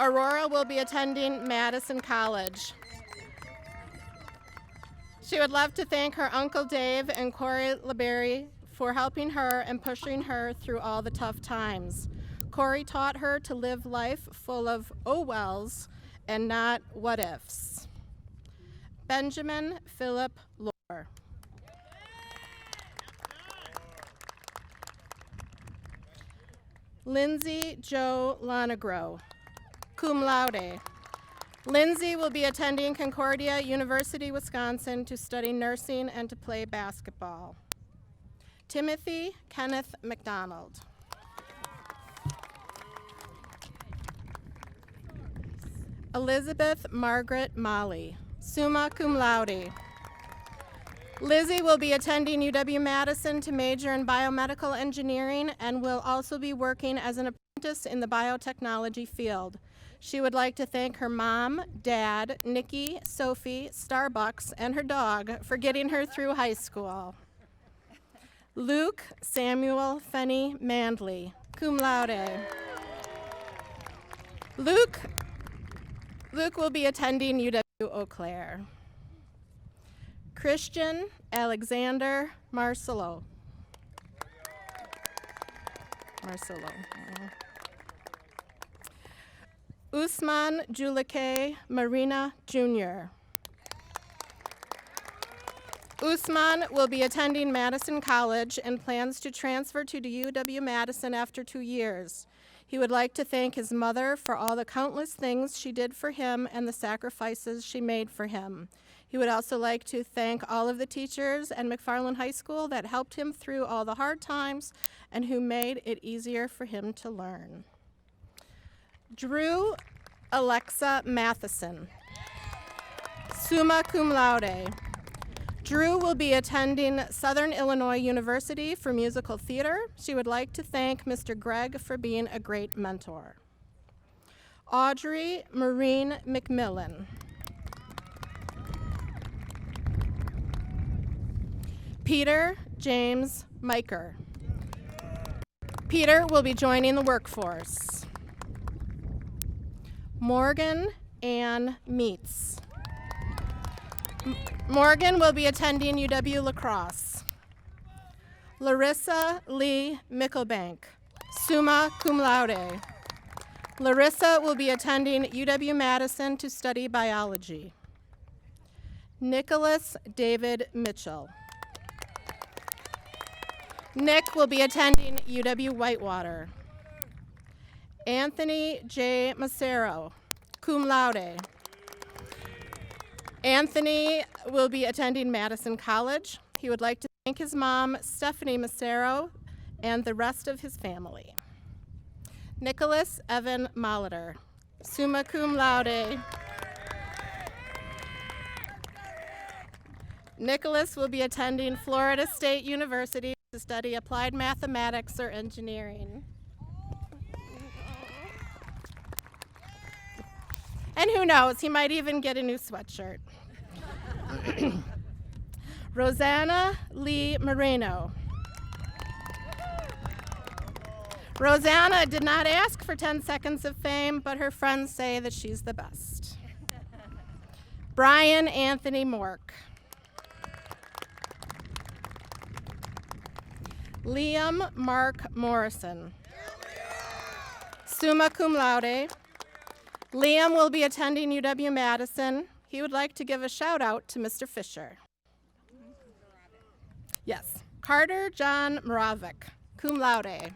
Aurora will be attending Madison College. She would love to thank her Uncle Dave and Corey LeBerry for helping her and pushing her through all the tough times. Corey taught her to live life full of oh wells and not what ifs. Benjamin Philip Lohr. Lindsay Joe Lonegro, cum laude. Lindsay will be attending Concordia University, Wisconsin to study nursing and to play basketball. Timothy Kenneth McDonald. Elizabeth Margaret Molly, summa cum laude. Lizzie will be attending UW-Madison to major in biomedical engineering and will also be working as an apprentice in the biotechnology field. She would like to thank her mom, dad, Nikki, Sophie, Starbucks, and her dog for getting her through high school. Luke Samuel Fenny Mandley, cum laude. Luke will be attending UW-Eau Claire. Christian Alexander Marcelo. Usman Julike Marina Jr. Usman will be attending Madison College and plans to transfer to UW-Madison after 2 years. He would like to thank his mother for all the countless things she did for him and the sacrifices she made for him. He would also like to thank all of the teachers at McFarland High School that helped him through all the hard times and who made it easier for him to learn. Drew Alexa Matheson, summa cum laude. Drew will be attending Southern Illinois University for musical theater. She would like to thank Mr. Gregg for being a great mentor. Audrey Maureen McMillan. Peter James Miker. Peter will be joining the workforce. Morgan Ann Meets. Morgan will be attending UW La Crosse. Larissa Lee Mickelbank, summa cum laude. Larissa will be attending UW-Madison to study biology. Nicholas David Mitchell. Nick will be attending UW-Whitewater. Anthony J. Macero, cum laude. Anthony will be attending Madison College. He would like to thank his mom, Stephanie Macero, and the rest of his family. Nicholas Evan Molitor, summa cum laude. Nicholas will be attending Florida State University to study applied mathematics or engineering. And who knows, he might even get a new sweatshirt. Rosanna Lee Moreno. Rosanna did not ask for 10 seconds of fame, but her friends say that she's the best. Brian Anthony Mork. Liam Mark Morrison, summa cum laude. Liam will be attending UW-Madison. He would like to give a shout out to Mr. Fisher. Yes, Carter John Moravik, cum laude.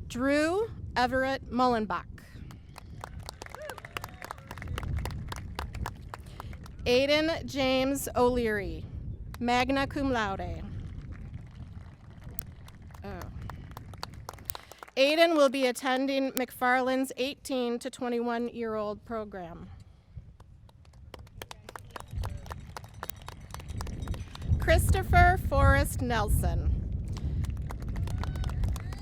Drew Everett Mullenbach. Aiden James O'Leary, magna cum laude. Aiden will be attending McFarland's 18 to 21-year-old program. Christopher Forrest Nelson.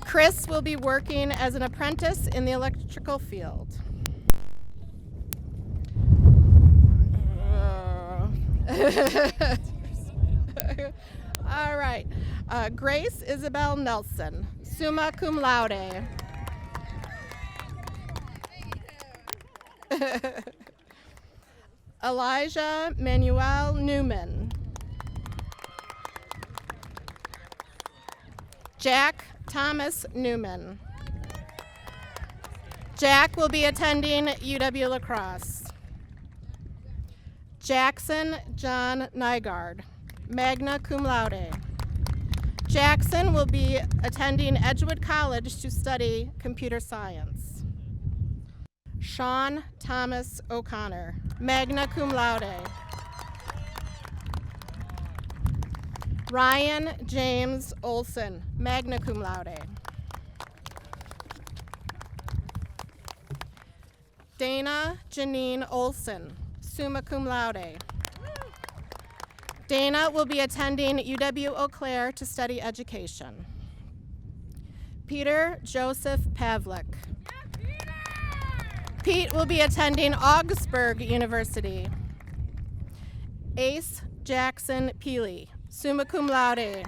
Chris will be working as an apprentice in the electrical field. All right. Grace Isabel Nelson, summa cum laude. Elijah Manuel Newman. Jack Thomas Newman. Jack will be attending UW La Crosse. Jackson John Nygaard, magna cum laude. Jackson will be attending Edgewood College to study computer science. Sean Thomas O'Connor, magna cum laude. Ryan James Olson, magna cum laude. Dana Janine Olson, summa cum laude. Dana will be attending UW-Eau Claire to study education. Peter Joseph Pavlik. Pete will be attending Augsburg University. Ace Jackson Peely, summa cum laude.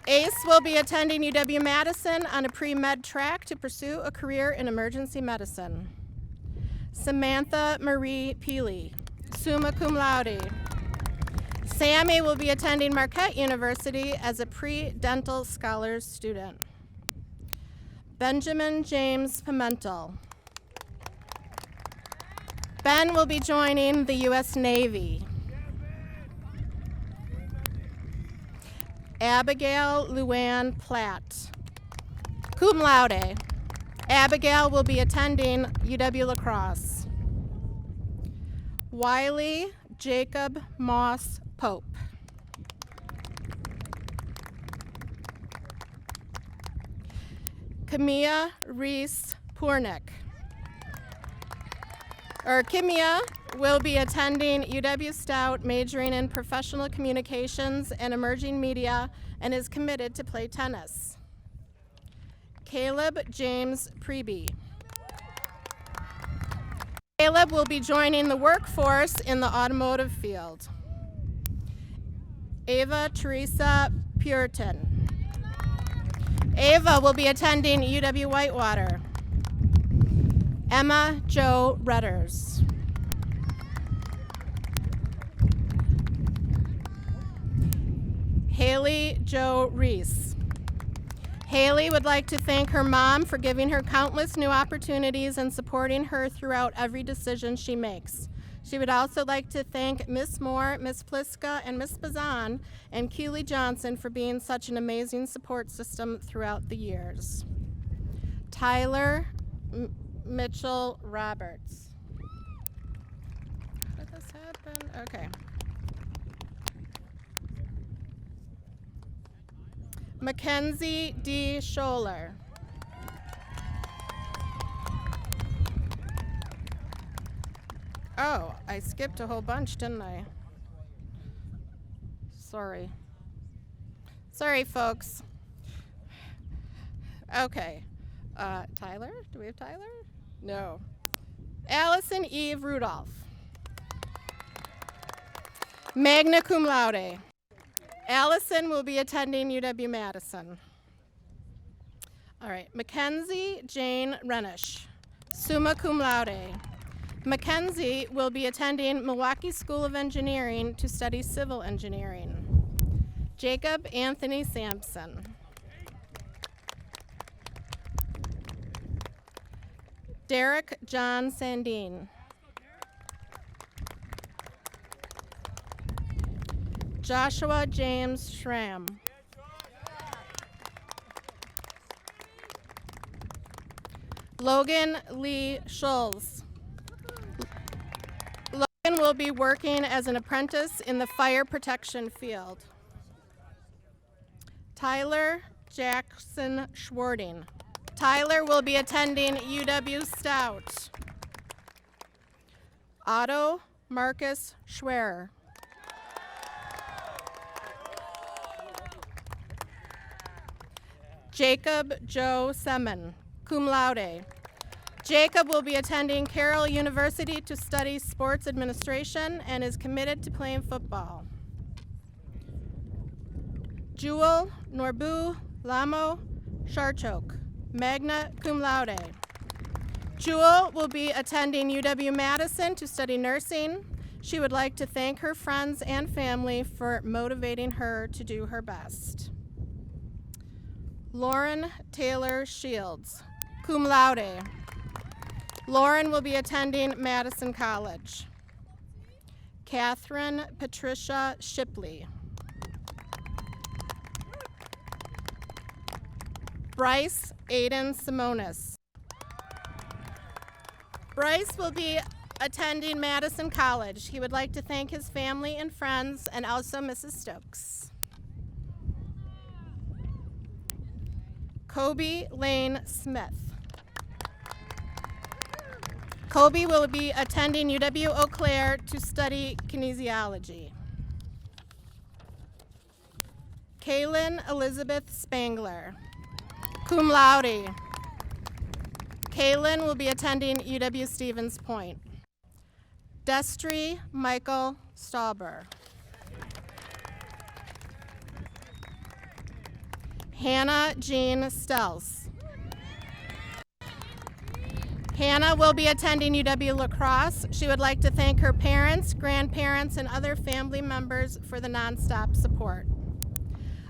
Ace will be attending UW-Madison on a pre-med track to pursue a career in emergency medicine. Samantha Marie Peely, summa cum laude. Sammy will be attending Marquette University as a pre-dental scholars student. Benjamin James Pimentel. Ben will be joining the U.S. Navy. Abigail Luann Platt, cum laude. Abigail will be attending UW La Crosse. Wiley Jacob Moss Pope. Kimia Reese Purnick. Kimia will be attending UW Stout, majoring in professional communications and emerging media, and is committed to play tennis. Caleb James Preby. Caleb will be joining the workforce in the automotive field. Ava Teresa Puritan. Ava will be attending UW-Whitewater. Emma Jo Redders. Haley Jo Reese. Haley would like to thank her mom for giving her countless new opportunities and supporting her throughout every decision she makes. She would also like to thank Miss Moore, Miss Pliska, and Miss Bazan and Keely Johnson for being such an amazing support system throughout the years. Tyler Mitchell Roberts. How did this happen? Okay. Mackenzie D. Scholler. Oh, I skipped a whole bunch, didn't I? Sorry. Sorry, folks. Okay. Tyler? Do we have Tyler? No. Allison Eve Rudolph. Magna cum laude. Allison will be attending UW-Madison. All right, Mackenzie Jane Renish, summa cum laude. Mackenzie will be attending Milwaukee School of Engineering to study civil engineering. Jacob Anthony Sampson. Derek John Sandine. Joshua James Schramm. Logan Lee Schulz. Logan will be working as an apprentice in the fire protection field. Tyler Jackson Schwarting. Tyler will be attending UW Stout. Otto Marcus Schwerer. Jacob Joe Semen, cum laude. Jacob will be attending Carroll University to study sports administration and is committed to playing football. Jewel Norbu Lamo Sharchok, magna cum laude. Jewel will be attending UW-Madison to study nursing. She would like to thank her friends and family for motivating her to do her best. Lauren Taylor Shields, cum laude. Lauren will be attending Madison College. Catherine Patricia Shipley. Bryce Aiden Simonis. Bryce will be attending Madison College. He would like to thank his family and friends and also Mrs. Stokes. Kobe Lane Smith. Kobe will be attending UW-Eau Claire to study kinesiology. Kaylin Elizabeth Spangler, cum laude. Kaylin will be attending UW-Stevens Point. Destry Michael Stauber. Hannah Jean Stels. Hannah will be attending UW-La Crosse. She would like to thank her parents, grandparents, and other family members for the nonstop support.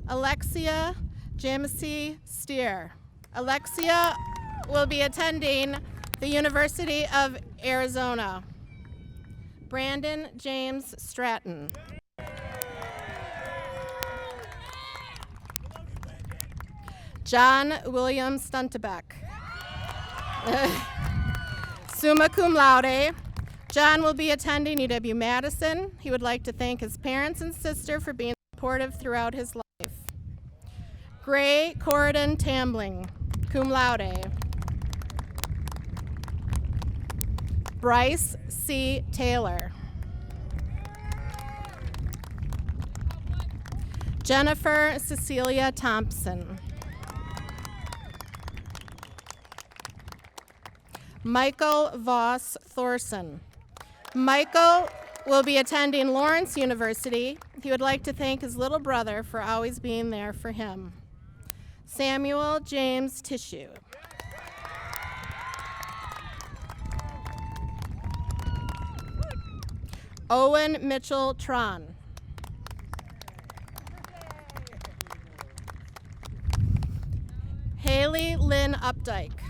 Alexia Jamesy Steer. Alexia will be attending the University of Arizona. Brandon James Stratton. John William Stuntebeck. Summa cum laude. John will be attending UW-Madison. He would like to thank his parents and sister for being supportive throughout his life. Gray Corridon Tambling, cum laude. Bryce C. Taylor. Jennifer Cecilia Thompson. Michael Voss Thorson. Michael will be attending Lawrence University. He would like to thank his little brother for always being there for him. Samuel James Tissue. Owen Mitchell Tron. Haley Lynn Updike.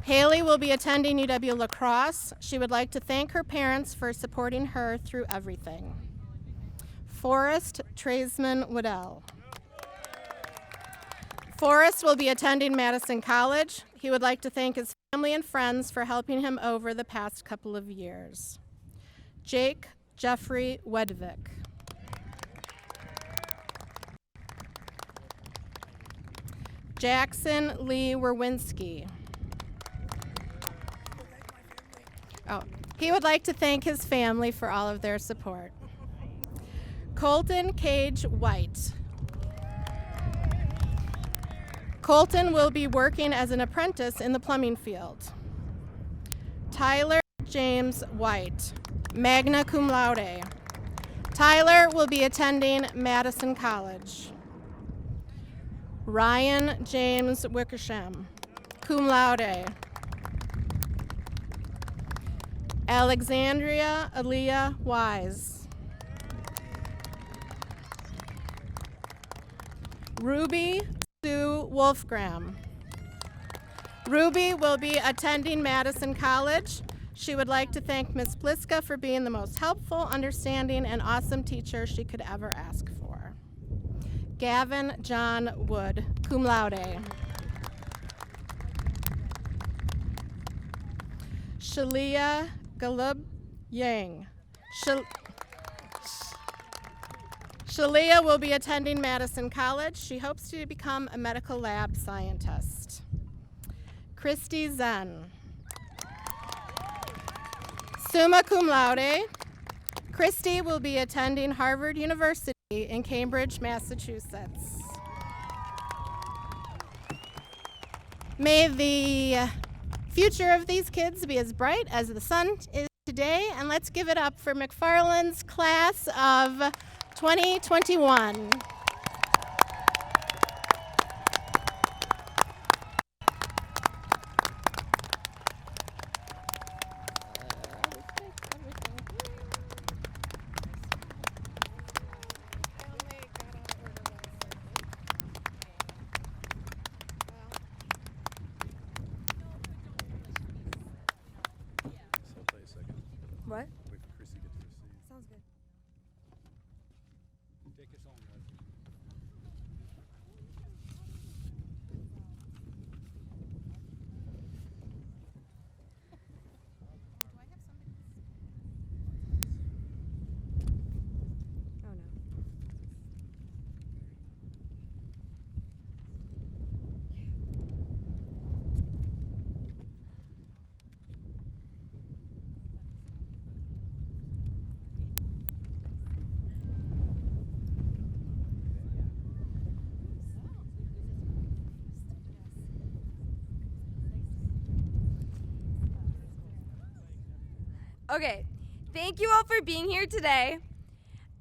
Haley will be attending UW La Crosse. She would like to thank her parents for supporting her through everything. Forrest Tradesman Waddell. Forrest will be attending Madison College. He would like to thank his family and friends for helping him over the past couple of years. Jake Jeffrey Wedvik. Jackson Lee Werwinski. He would like to thank his family for all of their support. Colton Cage White. Colton will be working as an apprentice in the plumbing field. Tyler James White, magna cum laude. Tyler will be attending Madison College. Ryan James Wickersham, cum laude. Alexandria Aaliyah Wise. Ruby Sue Wolfgram. Ruby will be attending Madison College. She would like to thank Ms. Pliska for being the most helpful, understanding, and awesome teacher she could ever ask for. Gavin John Wood, cum laude. Shalia Galub Yang. Shalia will be attending Madison College. She hopes to become a medical lab scientist. Christy Zen. Summa cum laude. Christy will be attending Harvard University in Cambridge, Massachusetts. May the future of these kids be as bright as the sun is today, and let's give it up for McFarland's class of 2021. What? Wait for Chrissy to get to her seat. Sounds good. Take us home, guys. Oh no. Okay, thank you all for being here today.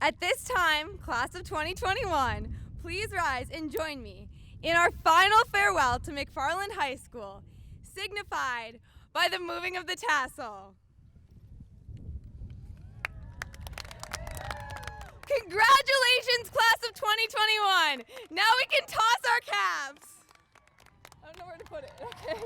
At this time, class of 2021, please rise and join me in our final farewell to McFarland High School, signified by the moving of the tassel. Congratulations, class of 2021. Now we can toss our caps. I don't know where to put it, okay.